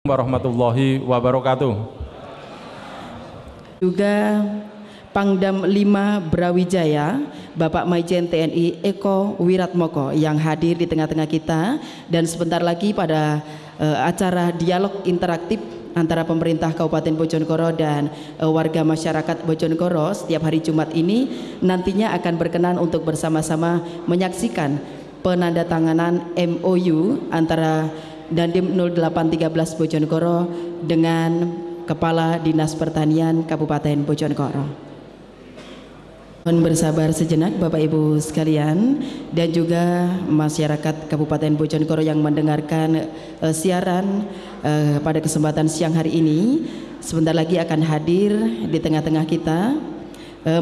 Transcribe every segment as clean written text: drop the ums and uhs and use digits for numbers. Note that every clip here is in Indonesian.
Warahmatullahi wabarakatuh. Juga Pangdam 5 Brawijaya Bapak Maijen TNI Eko Wiratmoko yang hadir di tengah-tengah kita, dan sebentar lagi pada acara dialog interaktif antara pemerintah Kabupaten Bojonegoro dan warga masyarakat Bojonegoro setiap hari Jumat ini nantinya akan berkenan untuk bersama-sama menyaksikan penandatanganan MOU antara Dandim 0813 Bojonegoro dengan Kepala Dinas Pertanian Kabupaten Bojonegoro. Mohon bersabar sejenak Bapak Ibu sekalian dan juga masyarakat Kabupaten Bojonegoro yang mendengarkan siaran pada kesempatan siang hari ini. Sebentar lagi akan hadir di tengah-tengah kita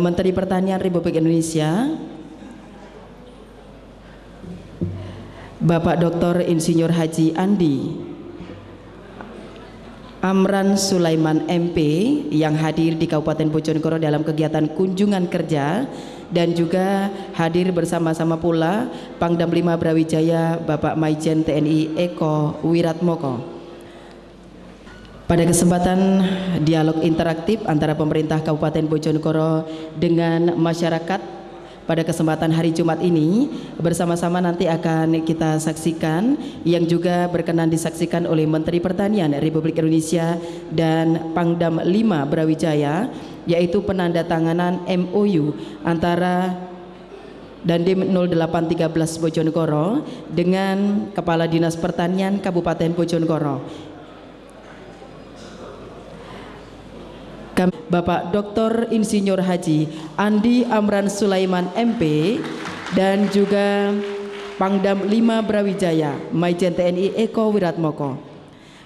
Menteri Pertanian Republik Indonesia Bapak Dr. Insinyur Haji Andi Amran Sulaiman MP yang hadir di Kabupaten Bojonegoro dalam kegiatan kunjungan kerja, dan juga hadir bersama-sama pula Pangdam 5 Brawijaya Bapak Maijen TNI Eko Wiratmoko. Pada kesempatan dialog interaktif antara pemerintah Kabupaten Bojonegoro dengan masyarakat pada kesempatan hari Jumat ini bersama-sama nanti akan kita saksikan, yang juga berkenan disaksikan oleh Menteri Pertanian Republik Indonesia dan Pangdam 5 Brawijaya, yaitu penandatanganan MOU antara Dandim 0813 Bojonegoro dengan Kepala Dinas Pertanian Kabupaten Bojonegoro Bapak Dr. Insinyur Haji Andi Amran Sulaiman MP, dan juga Pangdam 5 Brawijaya Maijen TNI Eko Wiratmoko.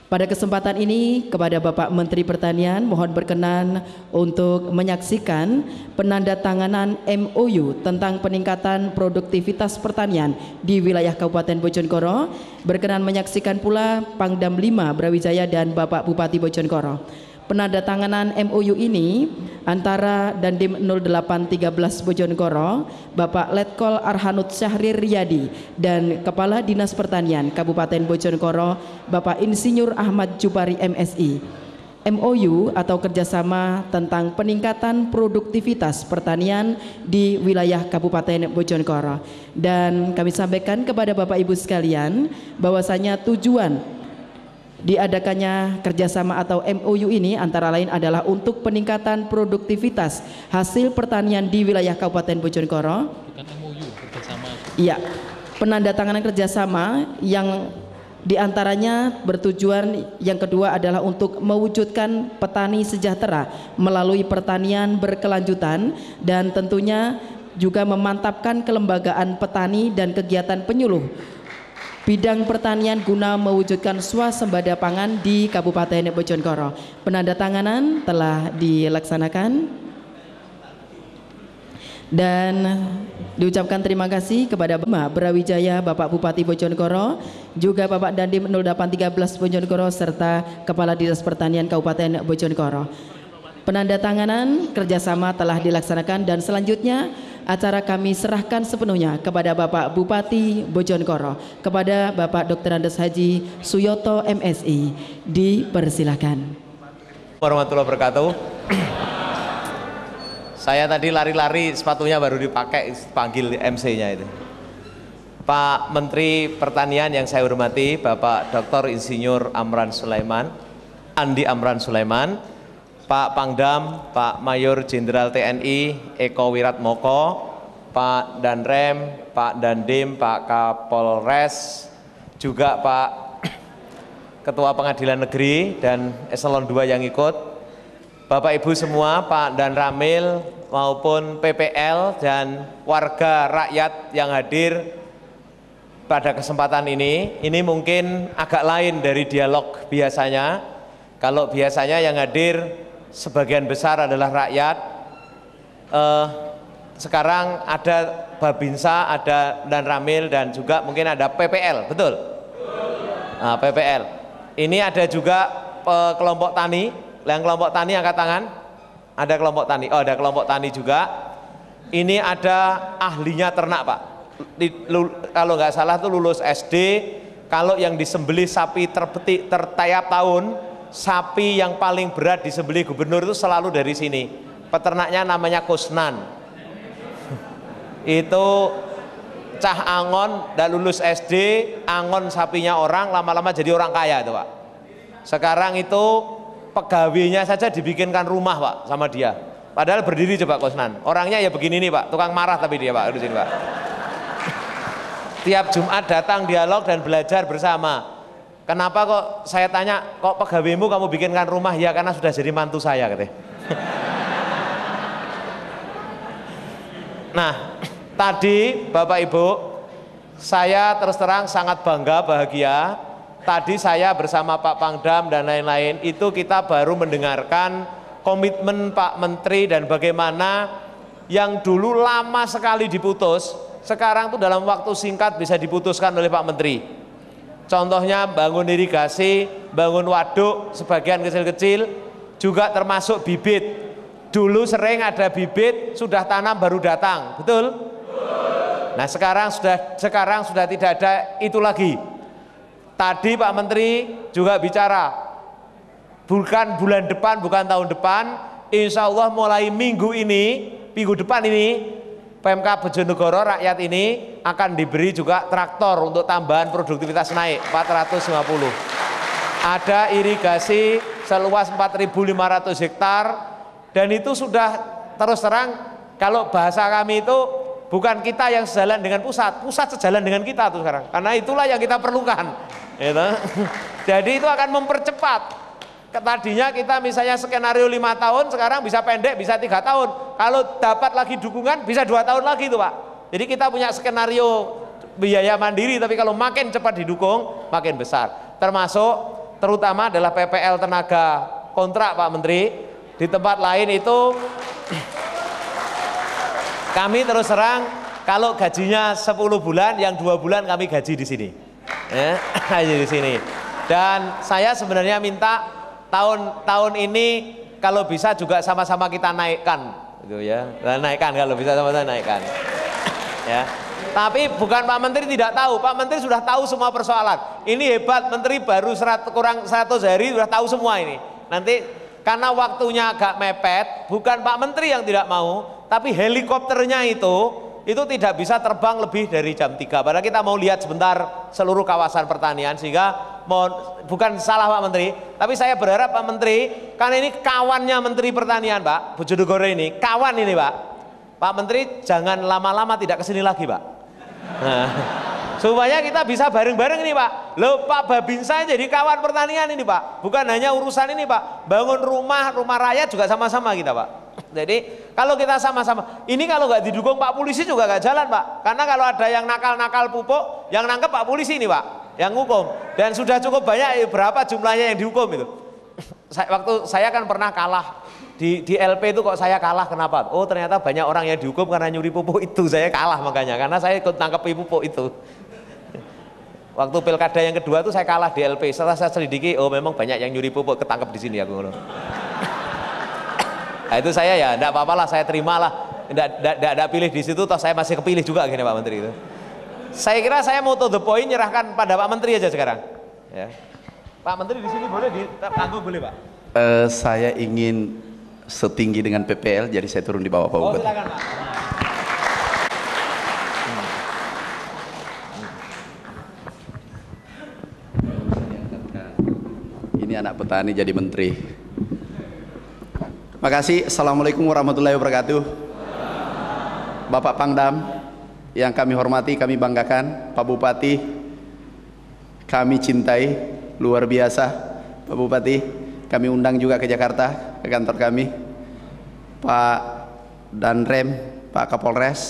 Pada kesempatan ini kepada Bapak Menteri Pertanian mohon berkenan untuk menyaksikan penandatanganan MOU tentang peningkatan produktivitas pertanian di wilayah Kabupaten Bojonegoro. Berkenan menyaksikan pula Pangdam 5 Brawijaya dan Bapak Bupati Bojonegoro. Penandatanganan MOU ini antara Dandim 0813 Bojonegoro Bapak Letkol Arhanud Syahrir Riyadi dan Kepala Dinas Pertanian Kabupaten Bojonegoro Bapak Insinyur Ahmad Jupari MSI. MOU atau kerjasama tentang peningkatan produktivitas pertanian di wilayah Kabupaten Bojonegoro. Dan kami sampaikan kepada Bapak Ibu sekalian bahwasanya tujuan diadakannya kerjasama atau MOU ini antara lain adalah untuk peningkatan produktivitas hasil pertanian di wilayah Kabupaten Bojonegoro. Bukan MOU, kerjasama. Iya, penandatanganan kerjasama yang diantaranya bertujuan yang kedua adalah untuk mewujudkan petani sejahtera melalui pertanian berkelanjutan, dan tentunya juga memantapkan kelembagaan petani dan kegiatan penyuluh bidang pertanian guna mewujudkan swasembada pangan di Kabupaten Bojonegoro. Penandatanganan telah dilaksanakan dan diucapkan terima kasih kepada Bapak Brawijaya Bapak Bupati Bojonegoro, juga Bapak Dandim 0813 Bojonegoro serta Kepala Dinas Pertanian Kabupaten Bojonegoro. Penandatanganan kerjasama telah dilaksanakan dan selanjutnya acara kami serahkan sepenuhnya kepada Bapak Bupati Bojonegoro, kepada Bapak Dr. Andes Haji Suyoto MSI. Dipersilakan. Warahmatullahi wabarakatuh. Saya tadi lari-lari sepatunya baru dipakai, panggil MC-nya itu. Pak Menteri Pertanian yang saya hormati, Bapak Dr. Insinyur Amran Sulaiman, Andi Amran Sulaiman, Pak Pangdam, Pak Mayor Jenderal TNI Eko Wiratmoko, Pak Danrem, Pak Dandim, Pak Kapolres, juga Pak Ketua Pengadilan Negeri dan Eselon 2 yang ikut, Bapak Ibu semua, Pak Dan Ramil maupun PPL dan warga rakyat yang hadir pada kesempatan ini mungkin agak lain dari dialog biasanya. Kalau biasanya yang hadir sebagian besar adalah rakyat, sekarang ada Babinsa, ada Dan Ramil, dan juga mungkin ada PPL, betul? Nah, PPL. Ini ada juga kelompok tani. Yang kelompok tani angkat tangan. Ada kelompok tani. Oh, ada kelompok tani juga. Ini ada ahlinya ternak, Pak. Kalau nggak salah tuh lulus SD, kalau yang disembelih sapi tertiap tahun, sapi yang paling berat disembelih gubernur itu selalu dari sini. Peternaknya namanya Kusnan. Itu cah angon, dan lulus SD, angon sapinya orang, lama-lama jadi orang kaya itu Pak. Sekarang itu pegawainya saja dibikinkan rumah Pak sama dia. Padahal berdiri coba Kusnan. Orangnya ya begini nih Pak, tukang marah tapi dia Pak, di sini Pak. Tiap Jumat datang dialog dan belajar bersama. Kenapa kok saya tanya, kok pegawaimu kamu bikinkan rumah? Ya karena sudah jadi mantu saya katanya. Nah, tadi Bapak Ibu, saya terus terang sangat bangga, bahagia. Tadi saya bersama Pak Pangdam dan lain-lain, itu kita baru mendengarkan komitmen Pak Menteri dan bagaimana yang dulu lama sekali diputus, sekarang tuh dalam waktu singkat bisa diputuskan oleh Pak Menteri. Contohnya bangun irigasi, bangun waduk sebagian kecil-kecil, juga termasuk bibit. Dulu sering ada bibit, sudah tanam baru datang, betul? Nah sekarang sudah tidak ada itu lagi. Tadi Pak Menteri juga bicara, bukan bulan depan, bukan tahun depan, insya Allah mulai minggu depan ini, PMK Bojonegoro rakyat ini akan diberi juga traktor untuk tambahan produktivitas naik 450. Ada irigasi seluas 4.500 hektar, dan itu sudah terus terang, kalau bahasa kami itu bukan kita yang sejalan dengan pusat sejalan dengan kita tuh sekarang, karena itulah yang kita perlukan. Gitu. Jadi itu akan mempercepat. Tadinya kita misalnya skenario 5 tahun, sekarang bisa pendek, bisa 3 tahun. Kalau dapat lagi dukungan, bisa 2 tahun lagi itu Pak. Jadi kita punya skenario biaya mandiri, tapi kalau makin cepat didukung, makin besar. Termasuk, terutama adalah PPL tenaga kontrak Pak Menteri. Di tempat lain itu, kami terus terang, kalau gajinya 10 bulan, yang 2 bulan kami gaji di sini. Gaji di sini. Dan saya sebenarnya minta tahun ini kalau bisa juga sama-sama kita naikkan, gitu ya. Naikkan kalau bisa sama-sama naikkan. Ya. Tapi bukan Pak Menteri tidak tahu, Pak Menteri sudah tahu semua persoalan. Ini hebat, Menteri baru kurang 100 hari sudah tahu semua ini. Nanti karena waktunya agak mepet, bukan Pak Menteri yang tidak mau, tapi helikopternya itu tidak bisa terbang lebih dari jam 3. Padahal kita mau lihat sebentar seluruh kawasan pertanian, sehingga bukan salah Pak Menteri, tapi saya berharap Pak Menteri, karena ini kawannya Menteri Pertanian Pak, Bojonegoro ini, kawan ini Pak. Pak Menteri jangan lama-lama tidak kesini lagi Pak. Nah, supaya kita bisa bareng-bareng ini Pak. Loh Pak Babinsa jadi kawan pertanian ini Pak. Bukan hanya urusan ini Pak, bangun rumah rakyat juga sama-sama kita Pak. Jadi kalau kita sama-sama, ini kalau nggak didukung Pak Polisi juga nggak jalan Pak. Karena kalau ada yang nakal-nakal pupuk, yang nangkep Pak Polisi ini Pak, yang hukum. Dan sudah cukup banyak, berapa jumlahnya yang dihukum itu. Waktu saya kan pernah kalah di LP itu, kok saya kalah kenapa? Oh ternyata banyak orang yang dihukum karena nyuri pupuk itu, saya kalah makanya, karena saya ikut nangkepi pupuk itu. Waktu pilkada yang kedua itu saya kalah di LP, setelah saya selidiki, oh memang banyak yang nyuri pupuk ketangkep di sini aku. Nah itu saya ya, enggak apa-apa lah, saya terimalah, enggak pilih di situ, toh saya masih kepilih juga gini Pak Menteri itu. Saya kira saya mau to the point, nyerahkan pada Pak Menteri aja sekarang. Ya. Pak Menteri di sini boleh ditanggung boleh Pak? Saya ingin setinggi dengan PPL, jadi saya turun di bawah Pak Bupati. Oh silakan Pak. Ini anak petani jadi menteri. Makasih. Assalamualaikum warahmatullahi wabarakatuh. Bapak Pangdam yang kami hormati, kami banggakan, Pak Bupati kami cintai luar biasa. Pak Bupati kami undang juga ke Jakarta, ke kantor kami, Pak Danrem, Pak Kapolres,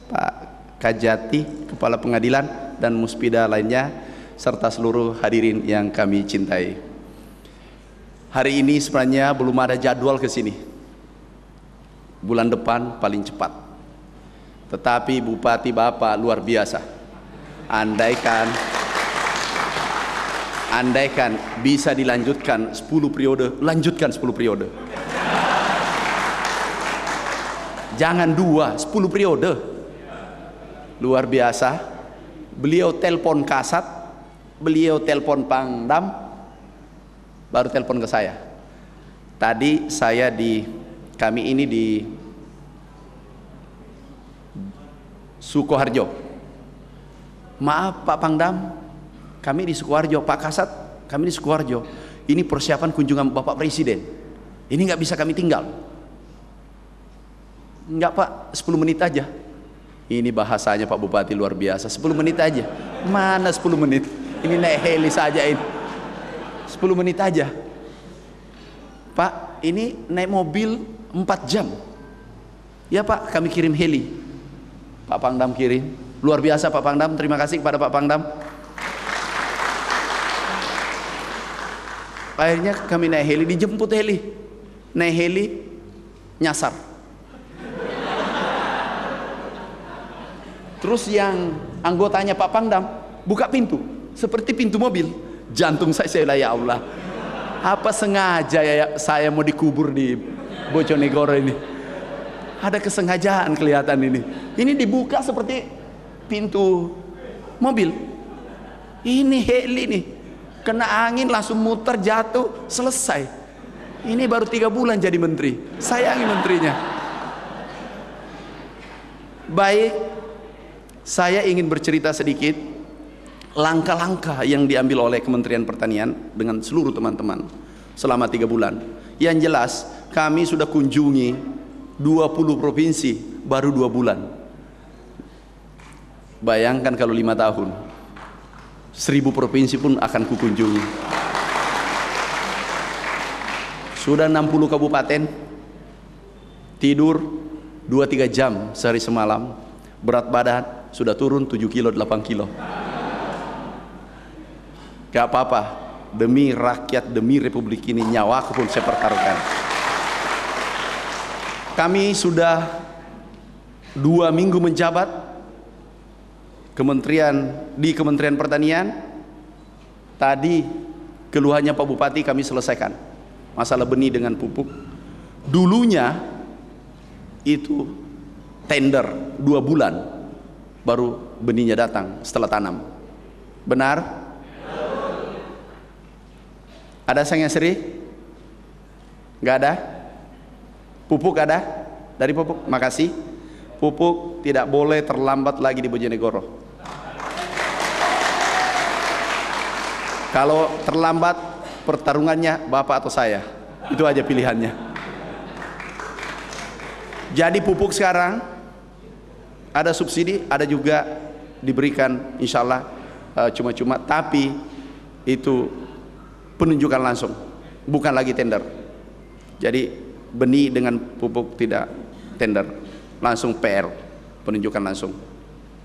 Pak Kajati, Kepala Pengadilan, dan Muspida lainnya, serta seluruh hadirin yang kami cintai. Hari ini sebenarnya belum ada jadwal ke sini. Bulan depan paling cepat. Tetapi Bupati Bapak luar biasa. Andaikan bisa dilanjutkan 10 periode, lanjutkan 10 periode. Jangan 2, 10 periode. Luar biasa. Beliau telpon kasat, beliau telepon Pangdam, baru telepon ke saya. Tadi saya kami ini di Sukoharjo. Maaf Pak Pangdam, kami di Sukoharjo. Pak Kasat, kami di Sukoharjo. Ini persiapan kunjungan Bapak Presiden. Ini nggak bisa kami tinggal. Enggak Pak, 10 menit aja. Ini bahasanya Pak Bupati luar biasa. 10 menit aja. Mana 10 menit? Ini naik heli saja ini. 10 menit aja. Pak, ini naik mobil 4 jam. Ya Pak, kami kirim heli. Pak Pangdam kirim. Luar biasa Pak Pangdam, terima kasih kepada Pak Pangdam. Akhirnya kami naik heli, dijemput heli. Naik heli, nyasar. Terus yang anggotanya Pak Pangdam buka pintu, seperti pintu mobil. Jantung saya ya Allah. Apa sengaja ya saya mau dikubur di Bojonegoro ini? Ada kesengajaan kelihatan ini. Ini dibuka seperti pintu mobil. Ini heli nih, kena angin langsung muter jatuh, selesai. Ini baru 3 bulan jadi menteri. Sayangi menterinya. Baik, saya ingin bercerita sedikit langkah-langkah yang diambil oleh Kementerian Pertanian dengan seluruh teman-teman selama 3 bulan. Yang jelas kami sudah kunjungi 20 provinsi baru 2 bulan. Bayangkan kalau 5 tahun, 1000 provinsi pun akan kukunjungi. Sudah 60 kabupaten, tidur 2-3 jam sehari semalam, berat badan sudah turun 7 kilo 8 kilo. Gak apa-apa, demi rakyat, demi republik ini, nyawaku pun saya pertaruhkan. Kami sudah 2 minggu menjabat di Kementerian Pertanian. Tadi keluhannya Pak Bupati kami selesaikan, masalah benih dengan pupuk. Dulunya itu tender 2 bulan baru benihnya datang setelah tanam. Benar? Ada sang yang seri? Nggak ada? Pupuk ada? Dari pupuk? Makasih. Pupuk tidak boleh terlambat lagi di Bojonegoro. Kalau terlambat, pertarungannya Bapak atau saya. Itu aja pilihannya. Jadi pupuk sekarang ada subsidi, ada juga diberikan insya Allah cuma-cuma, tapi itu penunjukan langsung, bukan lagi tender. Jadi benih dengan pupuk tidak tender, langsung PR, penunjukan langsung.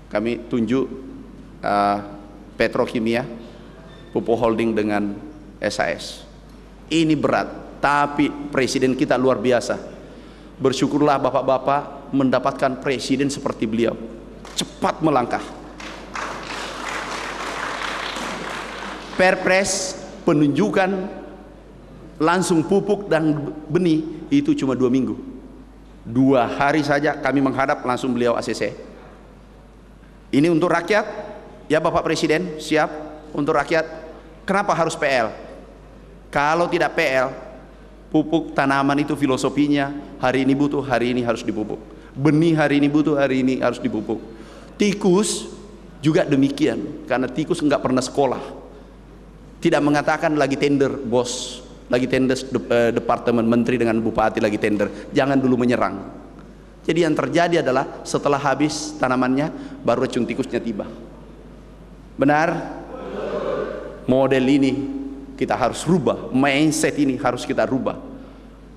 Kami tunjuk Petrokimia, Pupuk Holding dengan SAS. Ini berat, tapi presiden kita luar biasa. Bersyukurlah bapak-bapak mendapatkan presiden seperti beliau, cepat melangkah. Perpres penunjukan langsung pupuk dan benih itu cuma 2 minggu. 2 hari saja kami menghadap langsung beliau ACC. Ini untuk rakyat, ya Bapak Presiden, siap untuk rakyat. Kenapa harus PL? Kalau tidak PL, pupuk tanaman itu filosofinya hari ini butuh, hari ini harus dipupuk. Benih hari ini butuh, hari ini harus dipupuk. Tikus juga demikian, karena tikus enggak pernah sekolah. Tidak mengatakan lagi tender bos, lagi tender departemen menteri dengan bupati lagi tender, jangan dulu menyerang. Jadi yang terjadi adalah setelah habis tanamannya baru racun tikusnya tiba. Benar? Model ini kita harus rubah, mindset ini harus kita rubah.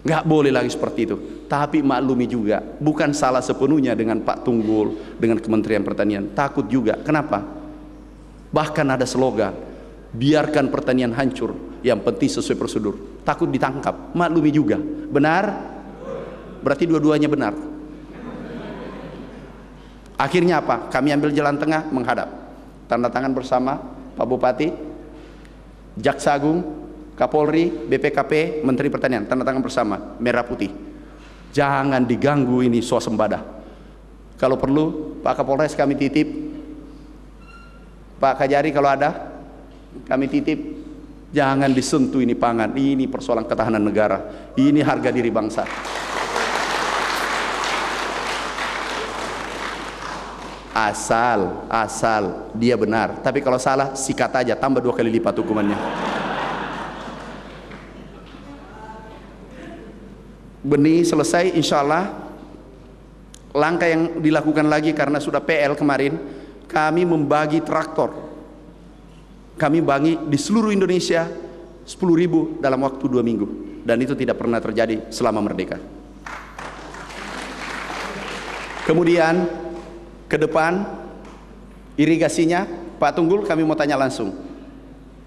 Nggak boleh lagi seperti itu. Tapi maklumi juga, bukan salah sepenuhnya dengan Pak Tunggul, dengan Kementerian Pertanian. Takut juga. Kenapa? Bahkan ada slogan, biarkan pertanian hancur, yang penting sesuai prosedur. Takut ditangkap, maklumi juga. Benar? Berarti dua-duanya benar. Akhirnya apa? Kami ambil jalan tengah, menghadap. Tanda tangan bersama Pak Bupati, Jaksa Agung, Kapolri, BPKP, Menteri Pertanian, tanda tangan bersama, merah putih. Jangan diganggu ini swasembada. Kalau perlu Pak Kapolres kami titip, Pak Kajari kalau ada, kami titip, jangan disentuh ini pangan, ini persoalan ketahanan negara, ini harga diri bangsa. Asal dia benar, tapi kalau salah sikat aja, tambah 2 kali lipat hukumannya. Benih selesai, insya Allah. Langkah yang dilakukan lagi karena sudah PL kemarin, kami membagi traktor. Kami bagi di seluruh Indonesia 10.000 dalam waktu 2 minggu, dan itu tidak pernah terjadi selama merdeka. Kemudian ke depan irigasinya, Pak Tunggul, kami mau tanya langsung.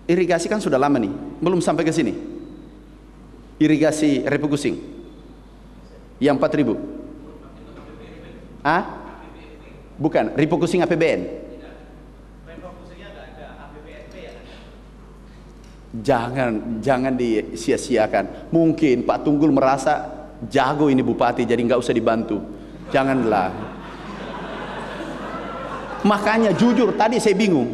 Irigasi kan sudah lama nih, belum sampai ke sini. Irigasi refocusing yang 4.000. Ah? Bukan, refocusing APBN. Jangan disia-siakan. Mungkin Pak Tunggul merasa jago ini bupati, jadi nggak usah dibantu. Janganlah. Makanya jujur tadi saya bingung.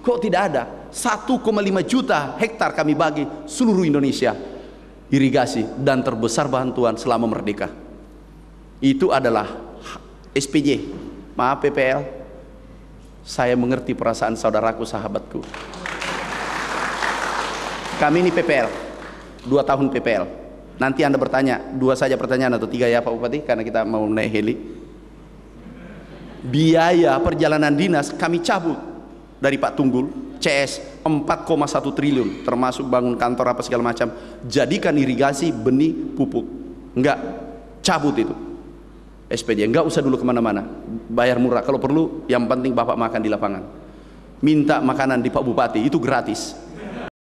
Kok tidak ada 1,5 juta hektar kami bagi seluruh Indonesia irigasi, dan terbesar bantuan selama merdeka itu adalah SPJ. Maaf PPL, saya mengerti perasaan saudaraku, sahabatku. Kami ini PPL 2 tahun PPL. Nanti Anda bertanya 2 saja pertanyaan atau 3 ya Pak Bupati, karena kita mau naik heli. Biaya perjalanan dinas kami cabut dari Pak Tunggul, CS 4,1 triliun, termasuk bangun kantor apa segala macam. Jadikan irigasi, benih, pupuk. Enggak, cabut itu SPJ, enggak usah dulu kemana-mana, bayar murah. Kalau perlu yang penting Bapak makan di lapangan, minta makanan di Pak Bupati, itu gratis.